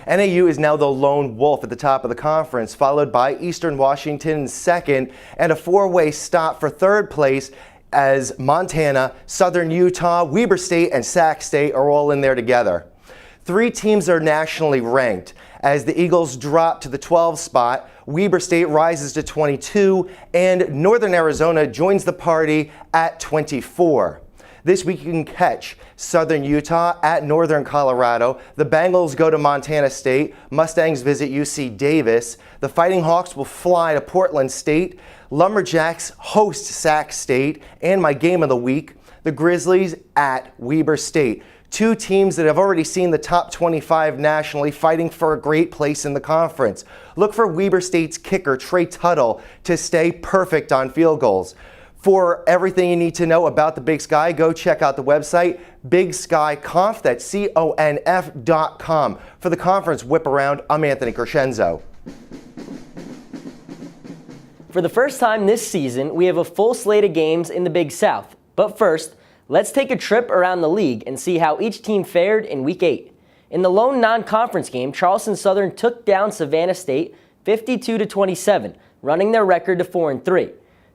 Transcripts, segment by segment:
NAU is now the lone wolf at the top of the conference, followed by Eastern Washington in second, and a four-way stop for third place as Montana, Southern Utah, Weber State, and Sac State are all in there together. 3 teams are nationally ranked. As the Eagles drop to the 12th spot, Weber State rises to 22, and Northern Arizona joins the party at 24. This week you can catch Southern Utah at Northern Colorado. The Bengals go to Montana State. Mustangs visit UC Davis. The Fighting Hawks will fly to Portland State. Lumberjacks host Sac State. And my game of the week, the Grizzlies at Weber State. 2 teams that have already seen the top 25 nationally fighting for a great place in the conference. Look for Weber State's kicker, Trey Tuttle, to stay perfect on field goals. For everything you need to know about the Big Sky, go check out the website, BigSkyConf, that's CONF.com. For the conference Whiparound, I'm Anthony Crescenzo. For the first time this season, we have a full slate of games in the Big South. But first, let's take a trip around the league and see how each team fared in Week 8. In the lone non-conference game, Charleston Southern took down Savannah State 52-27, running their record to 4-3.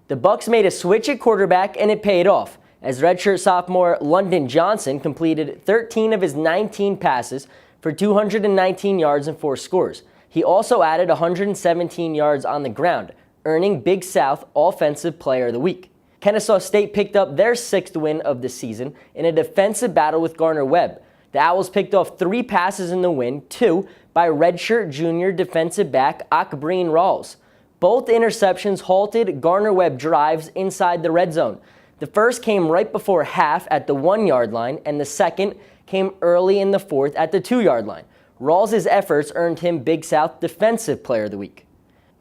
The Bucks made a switch at quarterback and it paid off, as redshirt sophomore London Johnson completed 13 of his 19 passes for 219 yards and 4 scores. He also added 117 yards on the ground, earning Big South Offensive Player of the Week. Kennesaw State picked up their 6th win of the season in a defensive battle with Garner-Webb. The Owls picked off 3 passes in the win, 2 by redshirt junior defensive back Akbreen Rawls. Both interceptions halted Garner-Webb drives inside the red zone. The first came right before half at the 1-yard line, and the second came early in the 4th at the 2-yard line. Rawls' efforts earned him Big South Defensive Player of the Week.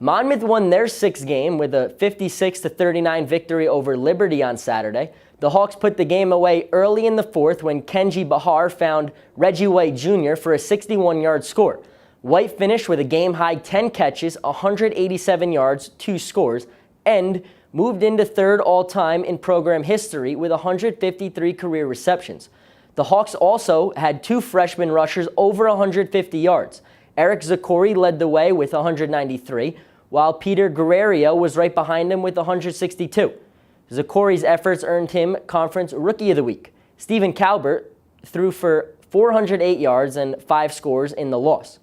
Monmouth won their 6th game with a 56-39 victory over Liberty on Saturday. The Hawks put the game away early in the 4th when Kenji Bahar found Reggie White Jr. for a 61-yard score. White finished with a game-high 10 catches, 187 yards, 2 scores, and moved into 3rd all-time in program history with 153 career receptions. The Hawks also had 2 freshman rushers over 150 yards. Eric Zakori led the way with 193, while Peter Guerrero was right behind him with 162. Zakori's efforts earned him Conference Rookie of the Week. Stephen Calvert threw for 408 yards and 5 scores in the loss.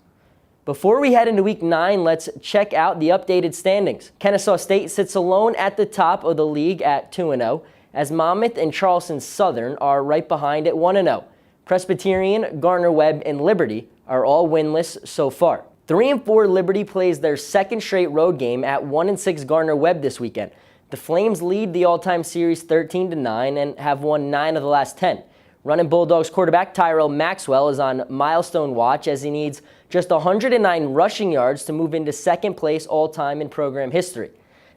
Before we head into Week 9, let's check out the updated standings. Kennesaw State sits alone at the top of the league at 2-0, as Monmouth and Charleston Southern are right behind at 1-0. Presbyterian, Garner-Webb, and Liberty are all winless so far. 3-4 Liberty plays their 2nd straight road game at 1-6 Garner-Webb this weekend. The Flames lead the all-time series 13-9 and have won 9 of the last 10. Running Bulldogs quarterback Tyrell Maxwell is on milestone watch as he needs just 109 rushing yards to move into 2nd place all-time in program history.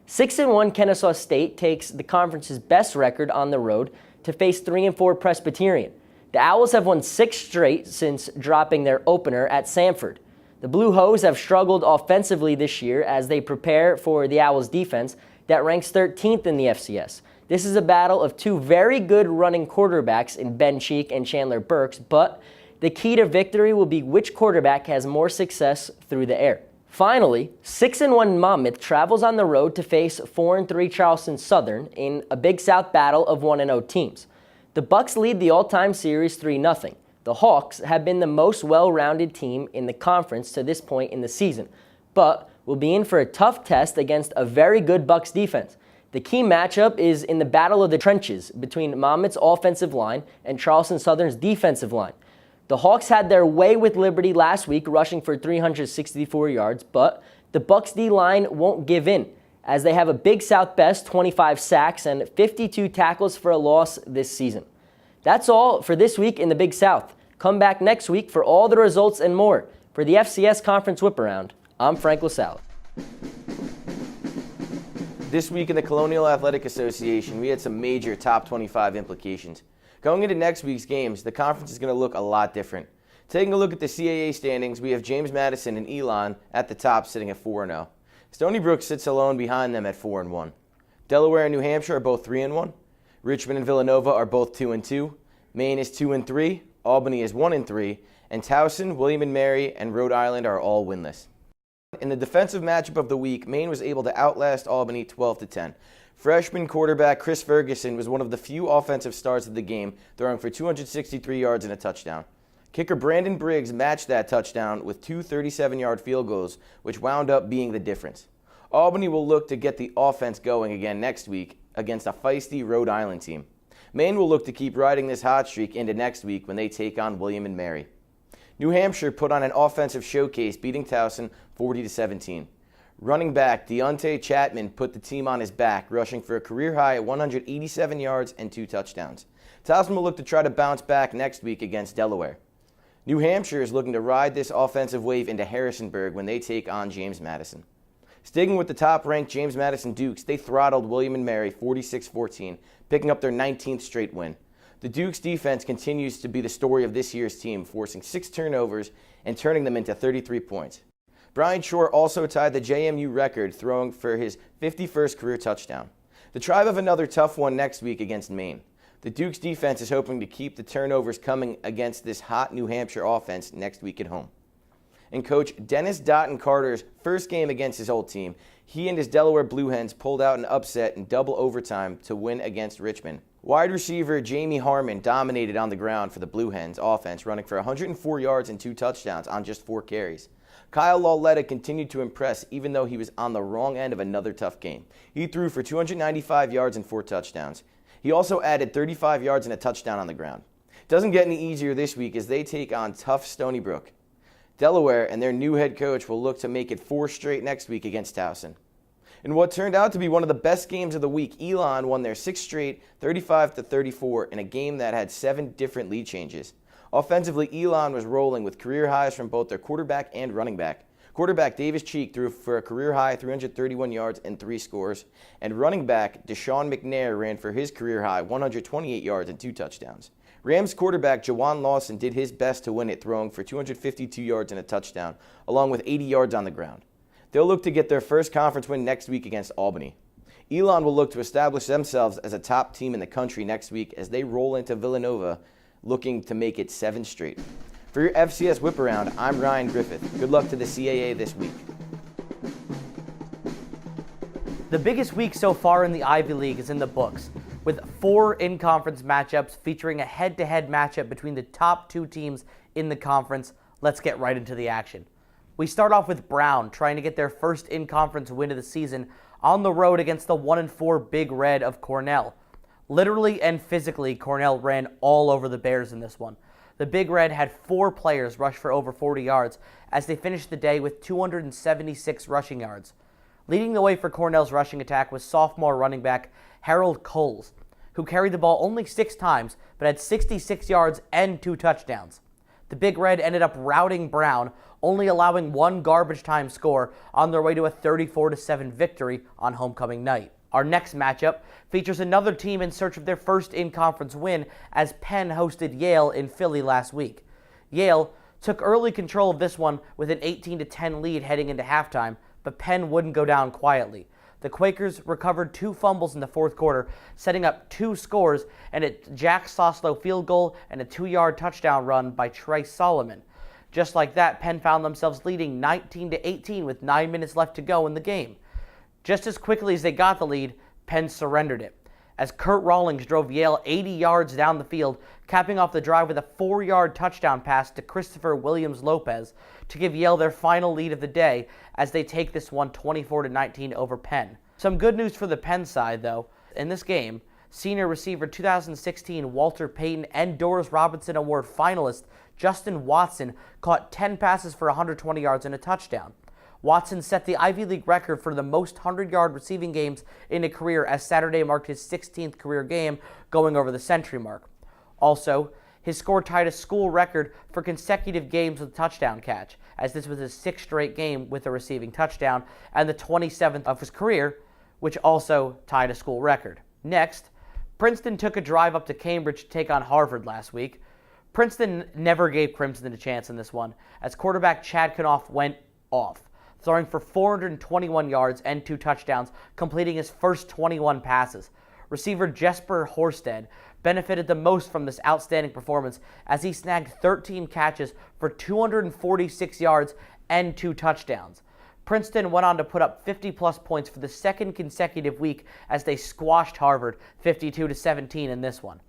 6-1 Kennesaw State takes the conference's best record on the road to face 3-4 Presbyterian. The Owls have won 6 straight since dropping their opener at Samford. The Blue Hose have struggled offensively this year as they prepare for the Owls defense that ranks 13th in the FCS. This is a battle of 2 very good running quarterbacks in Ben Cheek and Chandler Burks, but the key to victory will be which quarterback has more success through the air. Finally, 6-1 Monmouth travels on the road to face 4-3 Charleston Southern in a Big South battle of 1-0 teams. The Bucks lead the all-time series 3-0. The Hawks have been the most well-rounded team in the conference to this point in the season, but will be in for a tough test against a very good Bucks defense. The key matchup is in the battle of the trenches between Monmouth's offensive line and Charleston Southern's defensive line. The Hawks had their way with Liberty last week, rushing for 364 yards, but the Bucks D-line won't give in, as they have a Big South best 25 sacks and 52 tackles for a loss this season. That's all for this week in the Big South. Come back next week for all the results and more. For the FCS Conference Whiparound, I'm Frank LaSalle. This week in the Colonial Athletic Association, we had some major top 25 implications. Going into next week's games, the conference is going to look a lot different. Taking a look at the CAA standings, we have James Madison and Elon at the top sitting at 4-0. Stony Brook sits alone behind them at 4-1. Delaware and New Hampshire are both 3-1. Richmond and Villanova are both 2-2. Maine is 2-3. Albany is 1-3, and Towson, William & Mary, and Rhode Island are all winless. In the defensive matchup of the week, Maine was able to outlast Albany 12-10. Freshman quarterback Chris Ferguson was one of the few offensive stars of the game, throwing for 263 yards and a touchdown. Kicker Brandon Briggs matched that touchdown with two 37-yard field goals, which wound up being the difference. Albany will look to get the offense going again next week against a feisty Rhode Island team. Maine will look to keep riding this hot streak into next week when they take on William & Mary. New Hampshire put on an offensive showcase, beating Towson 40-17. Running back Deontay Chapman put the team on his back, rushing for a career-high 187 yards and 2 touchdowns. Towson will look to try to bounce back next week against Delaware. New Hampshire is looking to ride this offensive wave into Harrisonburg when they take on James Madison. Sticking with the top-ranked James Madison Dukes, they throttled William & Mary 46-14, picking up their 19th straight win. The Dukes' defense continues to be the story of this year's team, forcing 6 turnovers and turning them into 33 points. Brian Shore also tied the JMU record, throwing for his 51st career touchdown. The Tribe have another tough one next week against Maine. The Dukes' defense is hoping to keep the turnovers coming against this hot New Hampshire offense next week at home. In Coach Dennis Dotton Carter's first game against his old team, he and his Delaware Blue Hens pulled out an upset in double overtime to win against Richmond. Wide receiver Jamie Harmon dominated on the ground for the Blue Hens offense, running for 104 yards and 2 touchdowns on just 4 carries. Kyle Lauletta continued to impress even though he was on the wrong end of another tough game. He threw for 295 yards and 4 touchdowns. He also added 35 yards and a touchdown on the ground. Doesn't get any easier this week as they take on tough Stony Brook. Delaware and their new head coach will look to make it 4 straight next week against Towson. In what turned out to be one of the best games of the week, Elon won their 6th straight 35-34 in a game that had 7 different lead changes. Offensively, Elon was rolling with career highs from both their quarterback and running back. Quarterback Davis Cheek threw for a career-high 331 yards and 3 scores, and running back Deshaun McNair ran for his career-high 128 yards and 2 touchdowns. Rams quarterback Jawan Lawson did his best to win it, throwing for 252 yards and a touchdown, along with 80 yards on the ground. They'll look to get their first conference win next week against Albany. Elon will look to establish themselves as a top team in the country next week as they roll into Villanova, looking to make it 7 straight. For your FCS Whiparound, I'm Ryan Griffith. Good luck to the CAA this week. The biggest week so far in the Ivy League is in the books, with 4 in-conference matchups featuring a head-to-head matchup between the top 2 teams in the conference. Let's get right into the action. We start off with Brown trying to get their first in-conference win of the season on the road against the 1-4 Big Red of Cornell. Literally and physically, Cornell ran all over the Bears in this one. The Big Red had 4 players rush for over 40 yards as they finished the day with 276 rushing yards. Leading the way for Cornell's rushing attack was sophomore running back Harold Coles, who carried the ball only 6 times but had 66 yards and 2 touchdowns. The Big Red ended up routing Brown, only allowing 1 garbage time score on their way to a 34-7 victory on homecoming night. Our next matchup features another team in search of their first in-conference win as Penn hosted Yale in Philly last week. Yale took early control of this one with an 18-10 lead heading into halftime, but Penn wouldn't go down quietly. The Quakers recovered 2 fumbles in the 4th quarter, setting up 2 scores and a Jack Soslow field goal and a 2-yard touchdown run by Trey Solomon. Just like that, Penn found themselves leading 19-18 with 9 minutes left to go in the game. Just as quickly as they got the lead, Penn surrendered it, as Kurt Rawlings drove Yale 80 yards down the field, capping off the drive with a 4-yard touchdown pass to Christopher Williams-Lopez to give Yale their final lead of the day as they take this one 24-19 over Penn. Some good news for the Penn side, though. In this game, senior receiver 2016 Walter Payton and Doris Robinson Award finalist Justin Watson caught 10 passes for 120 yards and a touchdown. Watson set the Ivy League record for the most 100-yard receiving games in a career as Saturday marked his 16th career game, going over the century mark. Also, his score tied a school record for consecutive games with a touchdown catch, as this was his 6th straight game with a receiving touchdown and the 27th of his career, which also tied a school record. Next, Princeton took a drive up to Cambridge to take on Harvard last week. Princeton never gave Crimson a chance in this one, as quarterback Chad Kanoff went off, throwing for 421 yards and 2 touchdowns, completing his first 21 passes. receiver Jesper Horsted benefited the most from this outstanding performance as he snagged 13 catches for 246 yards and 2 touchdowns. Princeton went on to put up 50-plus points for the second consecutive week as they squashed Harvard 52-17 in this one.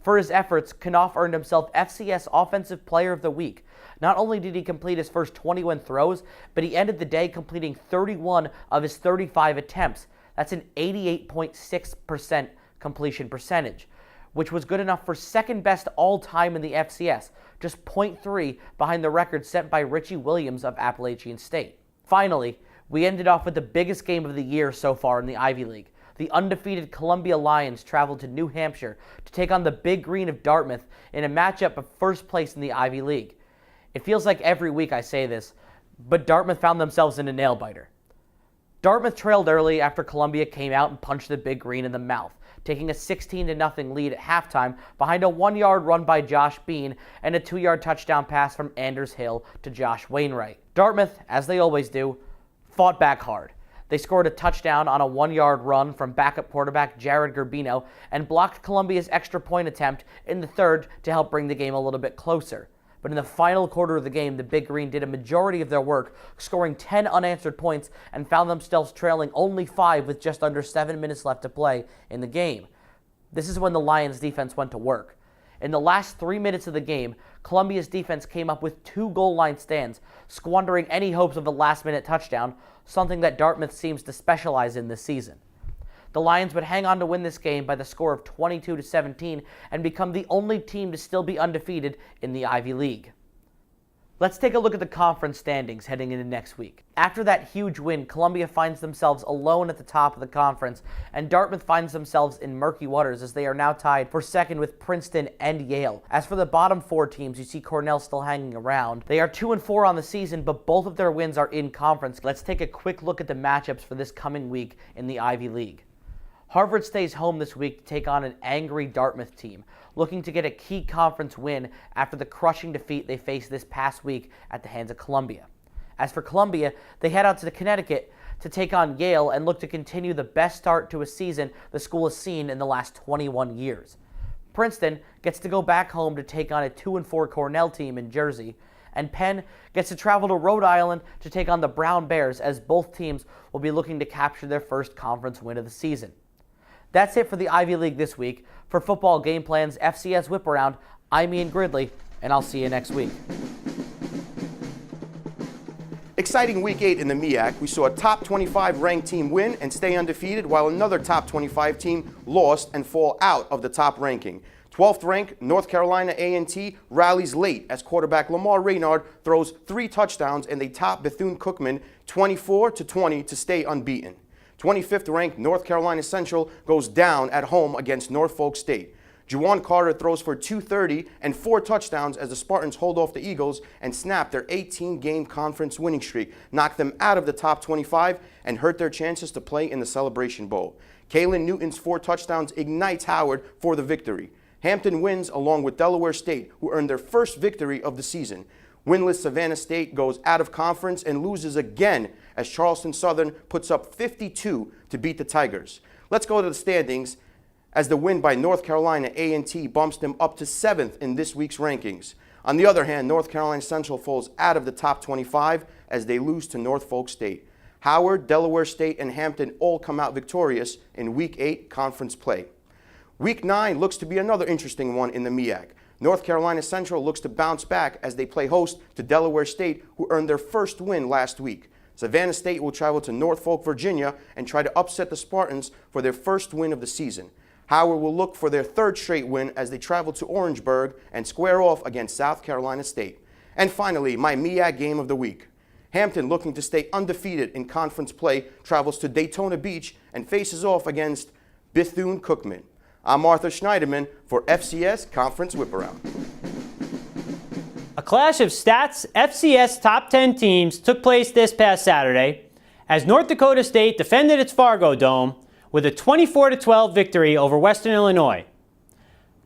For his efforts, Knopf earned himself FCS Offensive Player of the Week. Not only did he complete his first 21 throws, but he ended the day completing 31 of his 35 attempts. That's an 88.6% completion percentage, which was good enough for second best all time in the FCS, just 0.3 behind the record set by Richie Williams of Appalachian State. Finally, we ended off with the biggest game of the year so far in the Ivy League. The undefeated Columbia Lions traveled to New Hampshire to take on the Big Green of Dartmouth in a matchup of first place in the Ivy League. It feels like every week I say this, but Dartmouth found themselves in a nail-biter. Dartmouth trailed early after Columbia came out and punched the Big Green in the mouth, taking a 16-0 lead at halftime behind a 1-yard run by Josh Bean and a 2-yard touchdown pass from Anders Hill to Josh Wainwright. Dartmouth, as they always do, fought back hard. They scored a touchdown on a 1-yard run from backup quarterback Jared Gerbino and blocked Columbia's extra point attempt in the third to help bring the game a little bit closer. But in the final quarter of the game, the Big Green did a majority of their work, scoring 10 unanswered points and found themselves trailing only 5 with just under 7 minutes left to play in the game. This is when the Lions defense went to work. In the last 3 minutes of the game, Columbia's defense came up with 2 goal line stands, squandering any hopes of a last-minute touchdown, something that Dartmouth seems to specialize in this season. The Lions would hang on to win this game by the score of 22-17 and become the only team to still be undefeated in the Ivy League. Let's take a look at the conference standings heading into next week. After that huge win, Columbia finds themselves alone at the top of the conference, and Dartmouth finds themselves in murky waters as they are now tied for second with Princeton and Yale. As for the bottom 4 teams, you see Cornell still hanging around. They are 2-4 on the season, but both of their wins are in conference. Let's take a quick look at the matchups for this coming week in the Ivy League. Harvard stays home this week to take on an angry Dartmouth team, looking to get a key conference win after the crushing defeat they faced this past week at the hands of Columbia. As for Columbia, they head out to Connecticut to take on Yale and look to continue the best start to a season the school has seen in the last 21 years. Princeton gets to go back home to take on a 2-4 Cornell team in Jersey, and Penn gets to travel to Rhode Island to take on the Brown Bears, as both teams will be looking to capture their first conference win of the season. That's it for the Ivy League this week. For Football Game Plan's FCS Whiparound, I'm Ian Gridley, and I'll see you next week. Exciting Week 8 in the MEAC. We saw a top 25 ranked team win and stay undefeated, while another top 25 team lost and fall out of the top ranking. 12th ranked North Carolina A&T rallies late as quarterback Lamar Raynard throws 3 touchdowns and they top Bethune-Cookman 24-20 to stay unbeaten. 25th ranked North Carolina Central goes down at home against Norfolk State. Juwan Carter throws for 230 and 4 touchdowns as the Spartans hold off the Eagles and snap their 18-game conference winning streak, knock them out of the top 25, and hurt their chances to play in the Celebration Bowl. Kalen Newton's 4 touchdowns ignites Howard for the victory. Hampton wins along with Delaware State, who earned their first victory of the season. Winless Savannah State goes out of conference and loses again as Charleston Southern puts up 52 to beat the Tigers. Let's go to the standings as the win by North Carolina A&T bumps them up to 7th in this week's rankings. On the other hand, North Carolina Central falls out of the top 25 as they lose to Norfolk State. Howard, Delaware State, and Hampton all come out victorious in Week 8 conference play. Week 9 looks to be another interesting one in the MEAC. North Carolina Central looks to bounce back as they play host to Delaware State, who earned their first win last week. Savannah State will travel to Norfolk, Virginia, and try to upset the Spartans for their first win of the season. Howard will look for their 3rd straight win as they travel to Orangeburg and square off against South Carolina State. And finally, my MEAC game of the week. Hampton, looking to stay undefeated in conference play, travels to Daytona Beach and faces off against Bethune-Cookman. I'm Arthur Schneiderman for FCS Conference Whiparound. A clash of stats FCS top 10 teams took place this past Saturday as North Dakota State defended its Fargo Dome with a 24-12 victory over Western Illinois.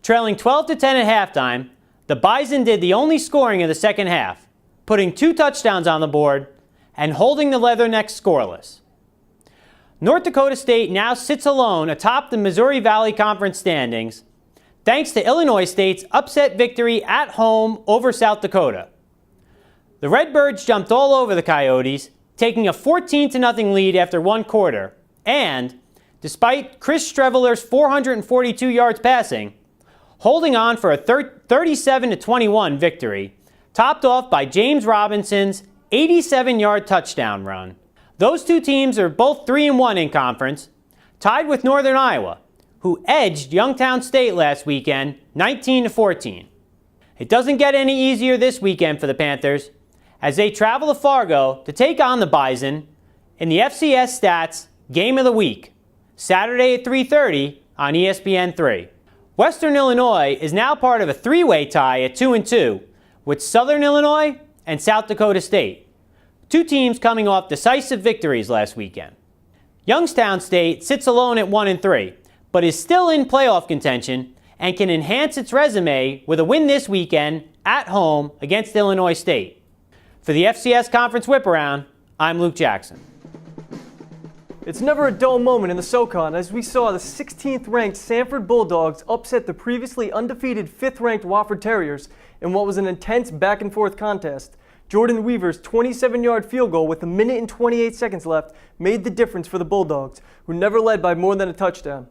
Trailing 12-10 at halftime, the Bison did the only scoring of the second half, putting 2 touchdowns on the board and holding the Leathernecks scoreless. North Dakota State now sits alone atop the Missouri Valley Conference standings, thanks to Illinois State's upset victory at home over South Dakota. The Redbirds jumped all over the Coyotes, taking a 14-0 lead after one quarter, and, despite Chris Streveler's 442 yards passing, holding on for a 37-21 victory, topped off by James Robinson's 87-yard touchdown run. Those two teams are both 3-1 in conference, tied with Northern Iowa, who edged Youngstown State last weekend 19-14. It doesn't get any easier this weekend for the Panthers, as they travel to Fargo to take on the Bison in the FCS Stats Game of the Week, Saturday at 3:30 on ESPN3. Western Illinois is now part of a three-way tie at 2-2 with Southern Illinois and South Dakota State, two teams coming off decisive victories last weekend. Youngstown State sits alone at 1-3, but is still in playoff contention and can enhance its resume with a win this weekend at home against Illinois State. For the FCS Conference Whiparound, I'm Luke Jackson. It's never a dull moment in the SoCon as we saw the 16th-ranked Sanford Bulldogs upset the previously undefeated 5th-ranked Wofford Terriers in what was an intense back-and-forth contest. Jordan Weaver's 27-yard field goal with 1 minute and 28 seconds left made the difference for the Bulldogs, who never led by more than a touchdown.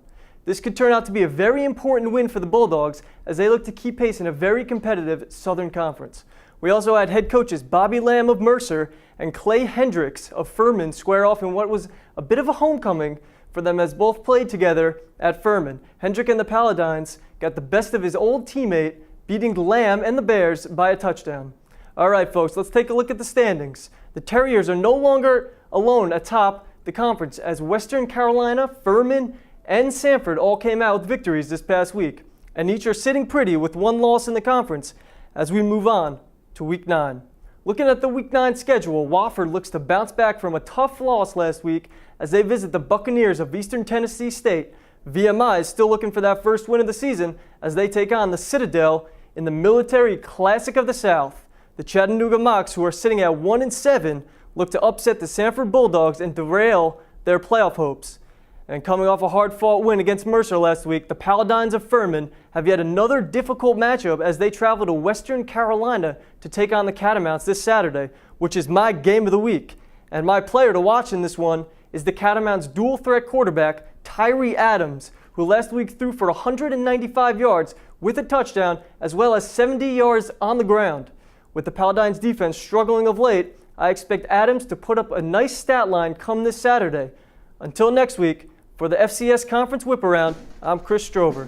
This could turn out to be a very important win for the Bulldogs as they look to keep pace in a very competitive Southern Conference. We also had head coaches Bobby Lamb of Mercer and Clay Hendricks of Furman square off in what was a bit of a homecoming for them as both played together at Furman. Hendrick and the Paladins got the best of his old teammate, beating Lamb and the Bears by a touchdown. All right, folks, let's take a look at the standings. The Terriers are no longer alone atop the conference as Western Carolina, Furman, and Sanford all came out with victories this past week, and each are sitting pretty with one loss in the conference as we move on to Week 9. Looking at the Week 9 schedule, Wofford looks to bounce back from a tough loss last week as they visit the Buccaneers of Eastern Tennessee State. VMI is still looking for that first win of the season as they take on the Citadel in the Military Classic of the South. The Chattanooga Mocs, who are sitting at 1-7, look to upset the Sanford Bulldogs and derail their playoff hopes. And coming off a hard-fought win against Mercer last week, the Paladins of Furman have yet another difficult matchup as they travel to Western Carolina to take on the Catamounts this Saturday, which is my game of the week. And my player to watch in this one is the Catamounts dual-threat quarterback, Tyree Adams, who last week threw for 195 yards with a touchdown as well as 70 yards on the ground. With the Paladins defense struggling of late, I expect Adams to put up a nice stat line come this Saturday. Until next week, for the FCS Conference Whiparound, I'm Chris Strover.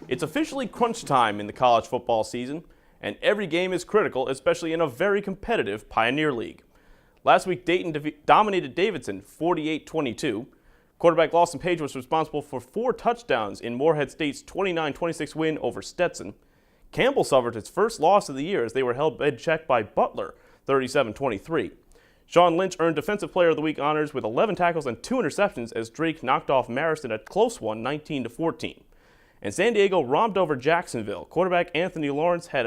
It's officially crunch time in the college football season, and every game is critical, especially in a very competitive Pioneer League. Last week, Dayton dominated Davidson 48-22. Quarterback Lawson Page was responsible for 4 touchdowns in Morehead State's 29-26 win over Stetson. Campbell suffered his first loss of the year as they were held in check by Butler 37-23. Sean Lynch earned Defensive Player of the Week honors with 11 tackles and 2 interceptions as Drake knocked off Marist in a close one, 19-14. And San Diego romped over Jacksonville. Quarterback Anthony Lawrence had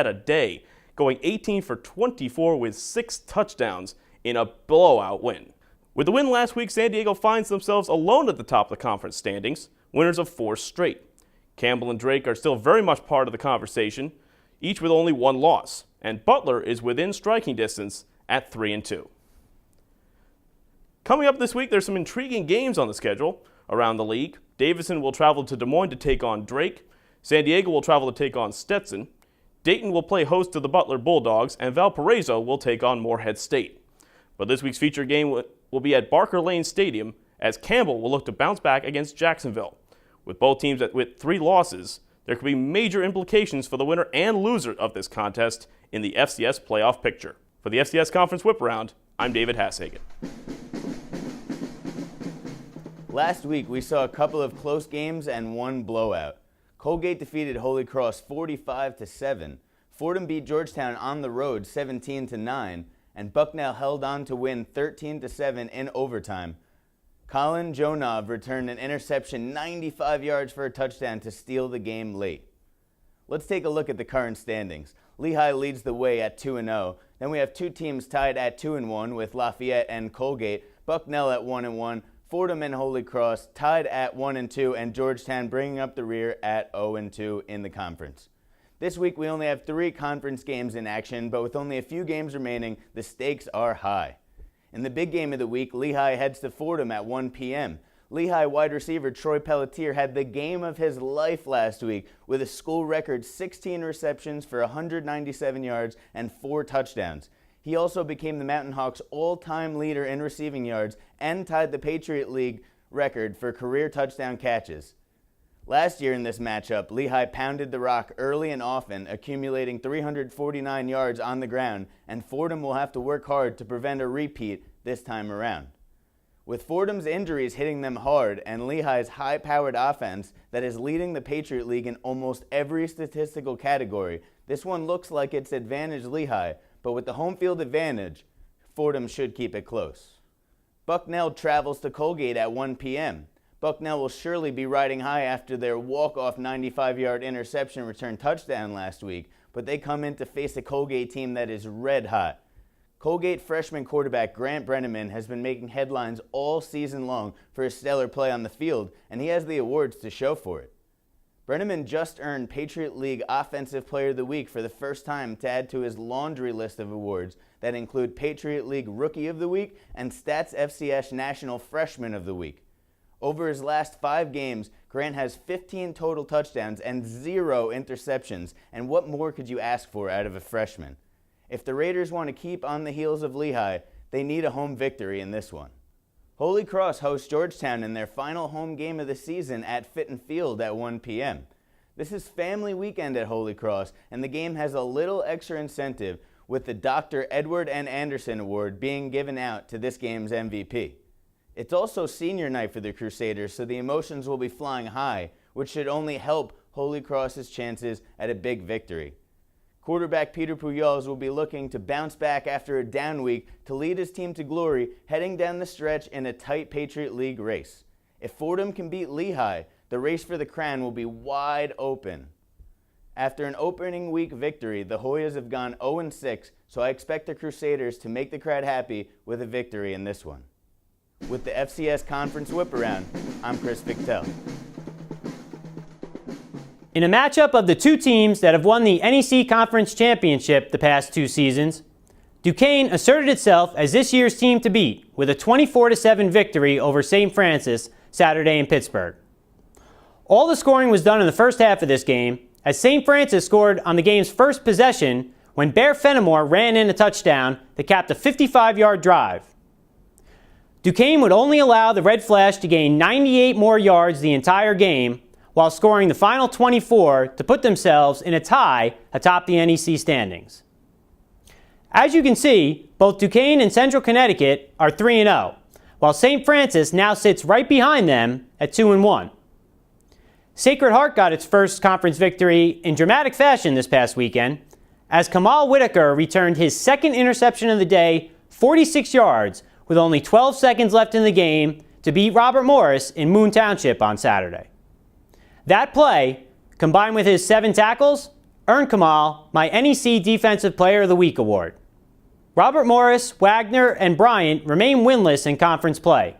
a day, going 18 for 24 with 6 touchdowns in a blowout win. With the win last week, San Diego finds themselves alone at the top of the conference standings, winners of 4 straight. Campbell and Drake are still very much part of the conversation, each with only 1 loss, and Butler is within striking distance at 3-2. Coming up this week, there's some intriguing games on the schedule around the league. Davidson will travel to Des Moines to take on Drake. San Diego will travel to take on Stetson. Dayton will play host to the Butler Bulldogs, and Valparaiso will take on Morehead State. But this week's feature game will be at Barker Lane Stadium as Campbell will look to bounce back against Jacksonville. With both teams with 3 losses, there could be major implications for the winner and loser of this contest in the FCS playoff picture. For the FCS Conference Whiparound, I'm David Hashagen. Last week, we saw a couple of close games and 1 blowout. Colgate defeated Holy Cross 45-7. Fordham beat Georgetown on the road 17-9, and Bucknell held on to win 13-7 in overtime. Colin Jonov returned an interception 95 yards for a touchdown to steal the game late. Let's take a look at the current standings. Lehigh leads the way at 2-0. Then we have two teams tied at 2-1 with Lafayette and Colgate, Bucknell at 1-1, Fordham and Holy Cross tied at 1-2, and Georgetown bringing up the rear at 0-2 in the conference. This week we only have 3 conference games in action, but with only a few games remaining, the stakes are high. In the big game of the week, Lehigh heads to Fordham at 1 p.m. Lehigh wide receiver Troy Pelletier had the game of his life last week with a school record 16 receptions for 197 yards and 4 touchdowns. He also became the Mountain Hawks' all-time leader in receiving yards and tied the Patriot League record for career touchdown catches. Last year in this matchup, Lehigh pounded the rock early and often, accumulating 349 yards on the ground, and Fordham will have to work hard to prevent a repeat this time around. With Fordham's injuries hitting them hard and Lehigh's high-powered offense that is leading the Patriot League in almost every statistical category, this one looks like it's advantage Lehigh, but with the home field advantage, Fordham should keep it close. Bucknell travels to Colgate at 1 p.m. Bucknell will surely be riding high after their walk-off 95-yard interception return touchdown last week, but they come in to face a Colgate team that is red hot. Colgate freshman quarterback Grant Brenneman has been making headlines all season long for his stellar play on the field, and he has the awards to show for it. Brenneman just earned Patriot League Offensive Player of the Week for the first time to add to his laundry list of awards that include Patriot League Rookie of the Week and Stats FCS National Freshman of the Week. Over his last 5 games, Grant has 15 total touchdowns and 0 interceptions, and what more could you ask for out of a freshman? If the Raiders want to keep on the heels of Lehigh, they need a home victory in this one. Holy Cross hosts Georgetown in their final home game of the season at Fitton Field at 1 p.m. This is family weekend at Holy Cross, and the game has a little extra incentive with the Dr. Edward N. Anderson Award being given out to this game's MVP. It's also senior night for the Crusaders, so the emotions will be flying high, which should only help Holy Cross's chances at a big victory. Quarterback Peter Pujols will be looking to bounce back after a down week to lead his team to glory, heading down the stretch in a tight Patriot League race. If Fordham can beat Lehigh, the race for the crown will be wide open. After an opening week victory, the Hoyas have gone 0-6, so I expect the Crusaders to make the crowd happy with a victory in this one. With the FCS Conference Whiparound, I'm Chris Victel. In a matchup of the 2 teams that have won the NEC Conference Championship the past 2 seasons, Duquesne asserted itself as this year's team to beat with a 24-7 victory over St. Francis Saturday in Pittsburgh. All the scoring was done in the first half of this game, as St. Francis scored on the game's first possession when Bear Fenimore ran in a touchdown that capped a 55-yard drive. Duquesne would only allow the Red Flash to gain 98 more yards the entire game, while scoring the final 24 to put themselves in a tie atop the NEC standings. As you can see, both Duquesne and Central Connecticut are 3-0, while St. Francis now sits right behind them at 2-1. Sacred Heart got its first conference victory in dramatic fashion this past weekend, as Kamal Whitaker returned his second interception of the day, 46 yards, with only 12 seconds left in the game to beat Robert Morris in Moon Township on Saturday. That play, combined with his 7 tackles, earned Kamal my NEC Defensive Player of the Week award. Robert Morris, Wagner, and Bryant remain winless in conference play.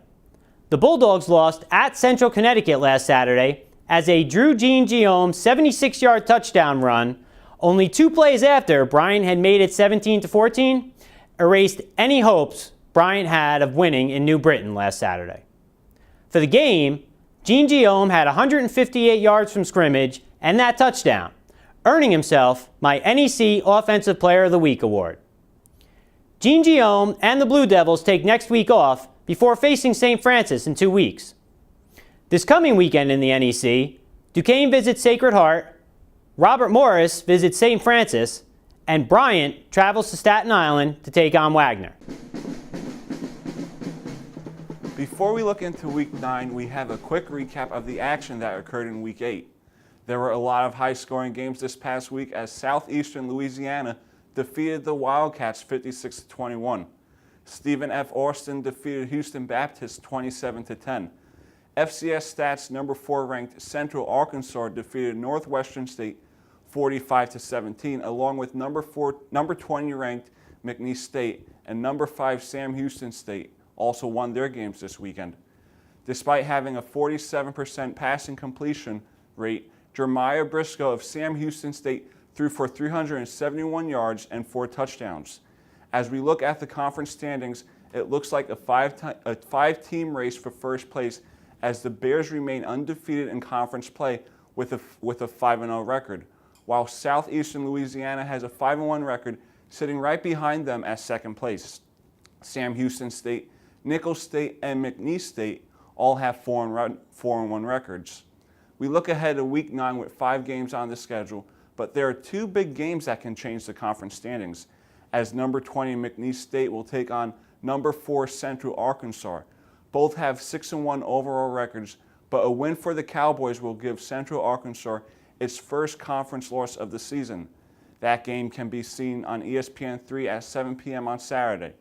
The Bulldogs lost at Central Connecticut last Saturday as a Drew Jean-Guillaume 76-yard touchdown run, only 2 plays after Bryant had made it 17-14, erased any hopes Bryant had of winning in New Britain last Saturday. For the game, Jean-Guillaume had 158 yards from scrimmage and that touchdown, earning himself my NEC Offensive Player of the Week award. Jean-Guillaume and the Blue Devils take next week off before facing St. Francis in 2 weeks. This coming weekend in the NEC, Duquesne visits Sacred Heart, Robert Morris visits St. Francis, and Bryant travels to Staten Island to take on Wagner. Before we look into Week 9, we have a quick recap of the action that occurred in Week 8. There were a lot of high-scoring games this past week as Southeastern Louisiana defeated the Wildcats 56-21. Stephen F. Austin defeated Houston Baptist 27-10. FCS Stats number 4 ranked Central Arkansas defeated Northwestern State 45-17, along with number 20 ranked McNeese State, and number 5 Sam Houston State also won their games this weekend. Despite having a 47% passing completion rate, Jeremiah Briscoe of Sam Houston State threw for 371 yards and 4 touchdowns. As we look at the conference standings, it looks like a five-team race for first place as the Bears remain undefeated in conference play with a 5-0 record, while Southeastern Louisiana has a 5-1 record, sitting right behind them at second place. Sam Houston State, Nicholls State, and McNeese State all have 4-1 records. We look ahead to Week 9 with 5 games on the schedule, but there are 2 big games that can change the conference standings, as number 20 McNeese State will take on number 4 Central Arkansas. Both have 6-1 overall records, but a win for the Cowboys will give Central Arkansas its first conference loss of the season. That game can be seen on ESPN3 at 7 p.m. on Saturday.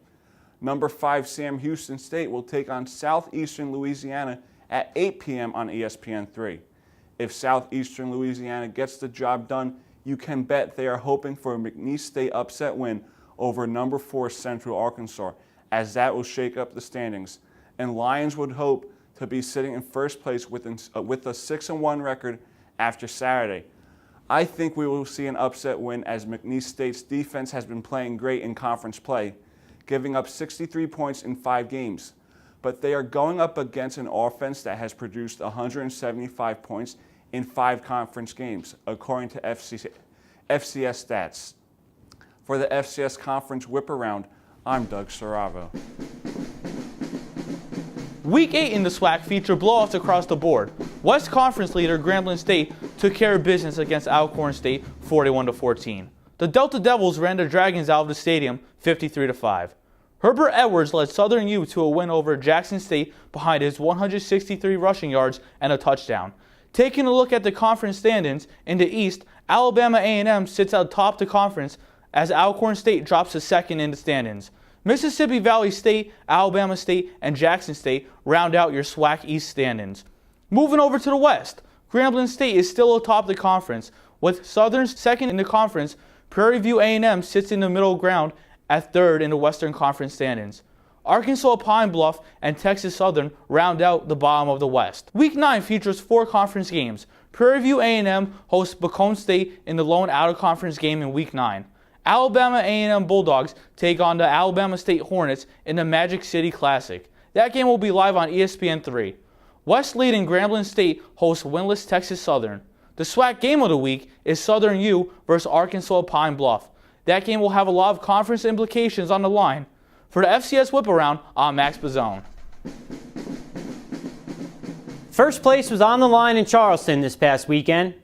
Number 5 Sam Houston State will take on Southeastern Louisiana at 8 p.m. on ESPN3. If Southeastern Louisiana gets the job done, you can bet they are hoping for a McNeese State upset win over number 4 Central Arkansas, as that will shake up the standings. And Lions would hope to be sitting in first place with a 6-1 record after Saturday. I think we will see an upset win as McNeese State's defense has been playing great in conference play, giving up 63 points in 5 games. But they are going up against an offense that has produced 175 points in 5 conference games, according to FCS stats. For the FCS Conference Whiparound, I'm Doug Saravo. Week 8 in the SWAC featured blowouts across the board. West Conference leader Grambling State took care of business against Alcorn State 41-14. The Delta Devils ran the Dragons out of the stadium 53-5. Herbert Edwards led Southern U to a win over Jackson State behind his 163 rushing yards and a touchdown. Taking a look at the conference standings, in the East, Alabama A&M sits atop the conference as Alcorn State drops to second in the standings. Mississippi Valley State, Alabama State, and Jackson State round out your SWAC East standings. Moving over to the West, Grambling State is still atop the conference, with Southern second in the conference. Prairie View A&M sits in the middle ground at third in the Western Conference standings. Arkansas Pine Bluff and Texas Southern round out the bottom of the West. Week 9 features 4 conference games. Prairie View A&M hosts Bacone State in the lone out-of-conference game in Week 9. Alabama A&M Bulldogs take on the Alabama State Hornets in the Magic City Classic. That game will be live on ESPN3. West leading Grambling State hosts winless Texas Southern. The SWAC game of the week is Southern U versus Arkansas Pine Bluff. That game will have a lot of conference implications on the line. For the FCS Whiparound, I'm Max Bazzone. First place was on the line in Charleston this past weekend,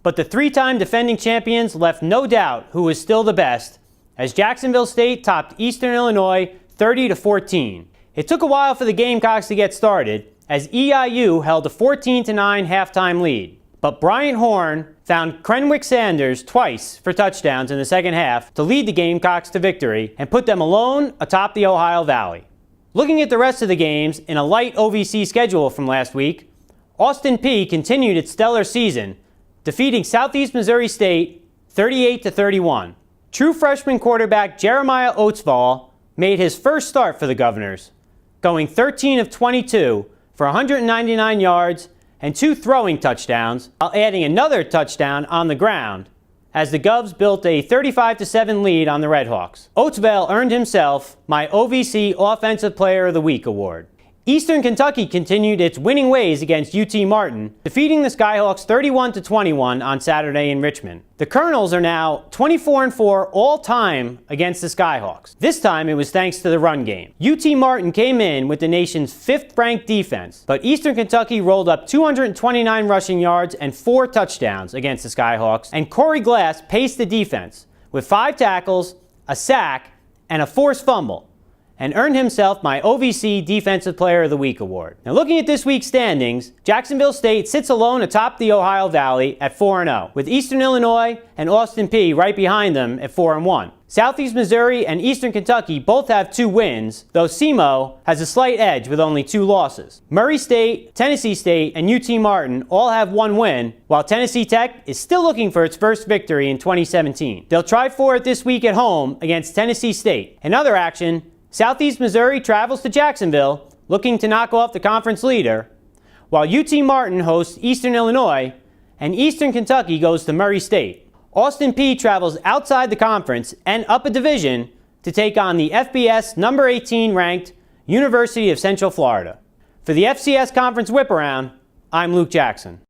but the 3-time defending champions left no doubt who was still the best, as Jacksonville State topped Eastern Illinois 30-14. It took a while for the Gamecocks to get started, as EIU held a 14-9 halftime lead. But Bryant Horn found Crenwick Sanders twice for touchdowns in the second half to lead the Gamecocks to victory and put them alone atop the Ohio Valley. Looking at the rest of the games in a light OVC schedule from last week, Austin Peay continued its stellar season, defeating Southeast Missouri State 38-31. True freshman quarterback Jeremiah Oatsvall made his first start for the Governors, going 13 of 22 for 199 yards and 2 throwing touchdowns, while adding another touchdown on the ground, as the Govs built a 35-7 lead on the Redhawks. Oatsvall earned himself my OVC Offensive Player of the Week award. Eastern Kentucky continued its winning ways against UT Martin, defeating the Skyhawks 31-21 on Saturday in Richmond. The Colonels are now 24-4 all-time against the Skyhawks. This time it was thanks to the run game. UT Martin came in with the nation's 5th-ranked defense, but Eastern Kentucky rolled up 229 rushing yards and 4 touchdowns against the Skyhawks, and Corey Glass paced the defense with 5 tackles, a sack, and a forced fumble, and earned himself my OVC Defensive Player of the Week award. Now looking at this week's standings, Jacksonville State sits alone atop the Ohio Valley at 4-0, with Eastern Illinois and Austin Peay right behind them at 4-1. Southeast Missouri and Eastern Kentucky both have 2 wins, though SEMO has a slight edge with only 2 losses. Murray State, Tennessee State, and UT Martin all have 1 win, while Tennessee Tech is still looking for its first victory in 2017. They'll try for it this week at home against Tennessee State. In other action, Southeast Missouri travels to Jacksonville, looking to knock off the conference leader, while UT Martin hosts Eastern Illinois, and Eastern Kentucky goes to Murray State. Austin Peay travels outside the conference and up a division to take on the FBS number 18 ranked University of Central Florida. For the FCS Conference Whiparound, I'm Luke Jackson.